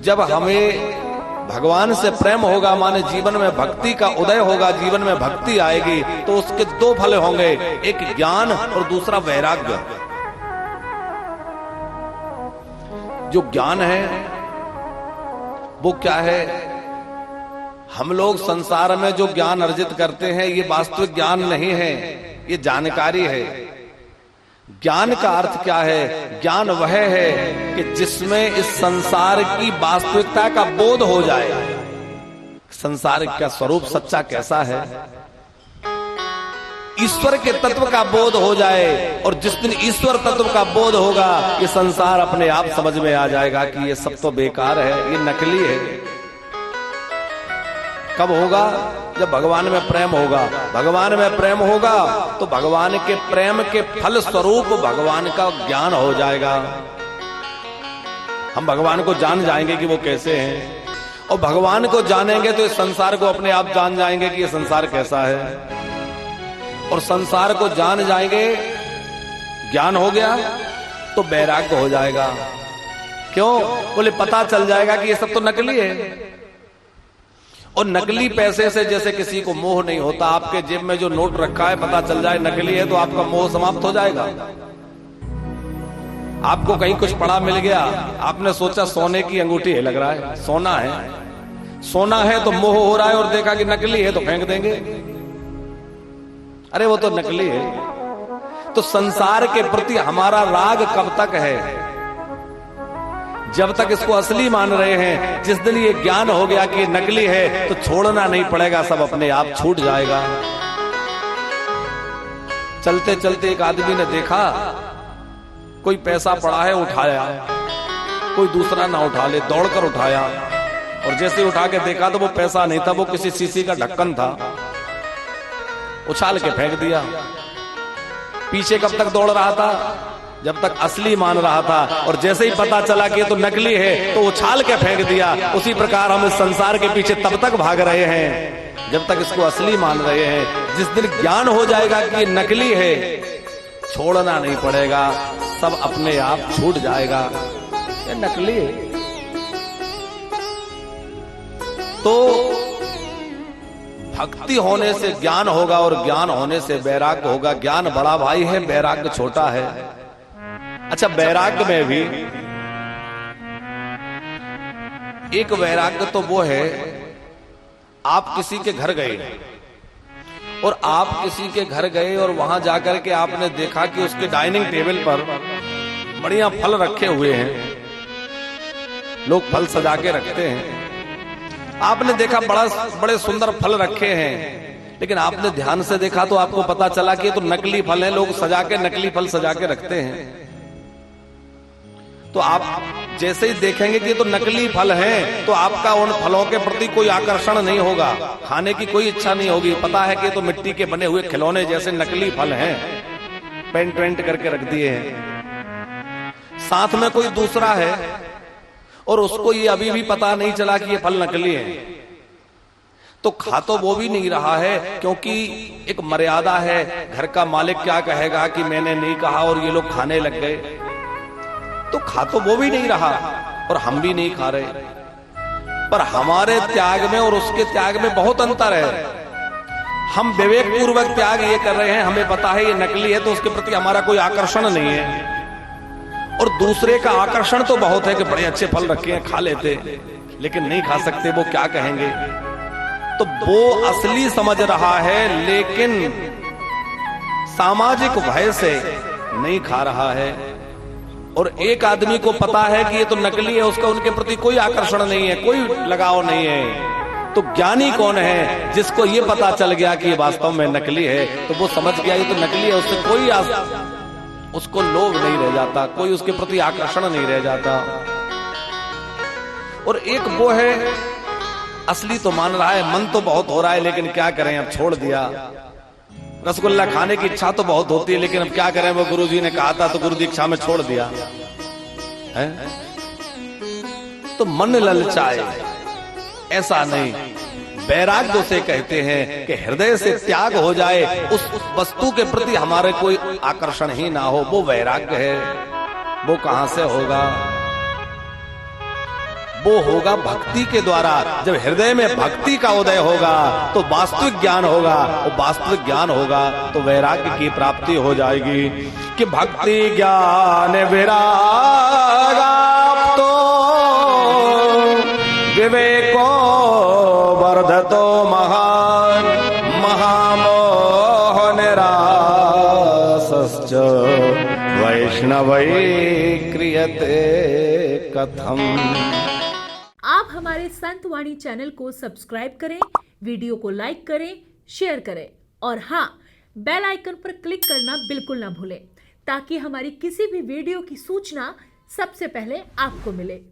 जब हमें भगवान से प्रेम होगा, माने जीवन में भक्ति का उदय होगा, जीवन में भक्ति आएगी, तो उसके दो फल होंगे, एक ज्ञान और दूसरा वैराग्य। जो ज्ञान है वो क्या है? हम लोग संसार में जो ज्ञान अर्जित करते हैं ये वास्तविक ज्ञान नहीं है, ये जानकारी है। ज्ञान का अर्थ क्या है? ज्ञान वह है कि जिसमें इस संसार की वास्तविकता का बोध हो जाए, संसार का स्वरूप सच्चा कैसा है, ईश्वर के तत्व का बोध हो जाए। और जिस दिन ईश्वर तत्व का बोध होगा, ये संसार अपने आप समझ में आ जाएगा कि ये सब तो बेकार है, ये नकली है। कब होगा? जब भगवान में प्रेम होगा। भगवान में प्रेम होगा तो भगवान के प्रेम के फल स्वरूप भगवान का ज्ञान हो जाएगा। हम भगवान को जान जाएंगे कि वो कैसे हैं, और भगवान को जानेंगे तो इस संसार को अपने आप जान जाएंगे कि ये संसार कैसा है। और संसार को जान जाएंगे, ज्ञान हो गया तो वैराग्य हो जाएगा। क्यों? बोले पता चल जाएगा कि ये सब तो नकली है। और नकली पैसे से जैसे किसी को मोह नहीं होता, आपके जेब में जो नोट रखा है पता चल जाए नकली है तो आपका मोह समाप्त हो जाएगा। आपको कहीं कुछ पड़ा मिल गया, आपने सोचा सोने की अंगूठी है, लग रहा है सोना है, सोना है तो मोह हो रहा है, और देखा कि नकली है तो फेंक देंगे, अरे वो तो नकली है। तो संसार के प्रति हमारा राग कब तक है? जब तक इसको असली मान रहे हैं। जिस दिन ये ज्ञान हो गया कि नकली है तो छोड़ना नहीं पड़ेगा, सब अपने आप छूट जाएगा। चलते चलते एक आदमी ने देखा कोई पैसा पड़ा है, उठाया, कोई दूसरा ना उठा ले, दौड़कर उठाया, और जैसे उठा के देखा तो वो पैसा नहीं था, वो किसी शीशी का ढक्कन था, उछाल के फेंक दिया। पीछे कब तक दौड़ रहा था? जब तक असली मान रहा था, और जैसे ही पता चला कि ये तो नकली है तो उछाल के फेंक दिया। उसी प्रकार हम इस संसार के पीछे तब तक भाग रहे हैं जब तक इसको असली मान रहे हैं। जिस दिन ज्ञान हो जाएगा कि ये नकली है, छोड़ना नहीं पड़ेगा, सब अपने आप छूट जाएगा, ये नकली है। तो भक्ति होने से ज्ञान होगा, और ज्ञान होने से वैराग्य होगा। ज्ञान बड़ा भाई है, वैराग्य छोटा है। अच्छा, वैराग्य में भी एक वैराग्य तो वो है, आप किसी के घर गए, और आप किसी के घर गए और वहां जाकर के आपने देखा कि उसके डाइनिंग टेबल पर बढ़िया फल रखे हुए हैं। लोग फल सजा के रखते हैं। आपने देखा बड़े सुंदर फल रखे हैं, लेकिन आपने ध्यान से देखा तो आपको पता चला कि ये तो नकली फल है। लोग सजा के नकली फल सजा के रखते हैं। तो आप जैसे ही देखेंगे कि तो नकली फल हैं, तो आपका उन फलों के प्रति कोई आकर्षण नहीं होगा, खाने की कोई इच्छा नहीं होगी। पता है कि तो मिट्टी के बने हुए खिलौने जैसे नकली फल हैं, पेंट वेंट करके रख दिए हैं। साथ में कोई दूसरा है और उसको ये अभी भी पता नहीं चला कि ये फल नकली है, तो खा तो वो भी नहीं रहा है, क्योंकि एक मर्यादा है। घर का मालिक क्या कहेगा कि मैंने नहीं कहा और ये लोग खाने लग गए, तो खा तो वो भी नहीं रहा और हम भी नहीं खा रहे। पर हमारे त्याग में और उसके त्याग में बहुत अंतर है। हम विवेक पूर्वक त्याग ये कर रहे हैं, हमें पता है ये नकली है, तो उसके प्रति हमारा कोई आकर्षण नहीं है। और दूसरे का आकर्षण तो बहुत है कि बड़े अच्छे फल रखे हैं, खा लेते, लेकिन नहीं खा सकते, वो क्या कहेंगे। तो वो असली समझ रहा है, लेकिन सामाजिक भय से नहीं खा रहा है। और एक आदमी को पता है कि ये तो नकली है, उसका उनके प्रति कोई आकर्षण नहीं है, कोई लगाव नहीं है। तो ज्ञानी कौन है? जिसको ये पता चल गया कि ये वास्तव में नकली है, तो वो समझ गया ये तो नकली है, उससे कोई उसको लोभ नहीं रह जाता, कोई उसके प्रति आकर्षण नहीं रह जाता। और एक वो है असली तो मान रहा है, मन तो बहुत हो रहा है, लेकिन क्या करें, अब छोड़ दिया। रसगुल्ला खाने की इच्छा तो बहुत होती है, लेकिन अब क्या करें, वो गुरुजी ने कहा था तो गुरु दीक्षा में छोड़ दिया है। तो मन ललचाए, ऐसा नहीं। वैराग्य उसे कहते हैं कि हृदय से त्याग हो जाए, उस वस्तु के प्रति हमारे कोई आकर्षण ही ना हो, वो वैराग्य है। वो कहां से होगा? वो होगा भक्ति के द्वारा। जब हृदय में भक्ति का उदय होगा तो वास्तविक ज्ञान होगा, और वास्तविक ज्ञान होगा तो वैराग्य की प्राप्ति हो जाएगी। कि भक्ति ज्ञान विरागा तो विवेको वर्धतो महान महामोह निरासश्च वैष्णवै क्रियते कथम। आप हमारे संत वाणी चैनल को सब्सक्राइब करें, वीडियो को लाइक करें, शेयर करें और हाँ, बेल आइकन पर क्लिक करना बिल्कुल ना भूलें ताकि हमारी किसी भी वीडियो की सूचना सबसे पहले आपको मिले।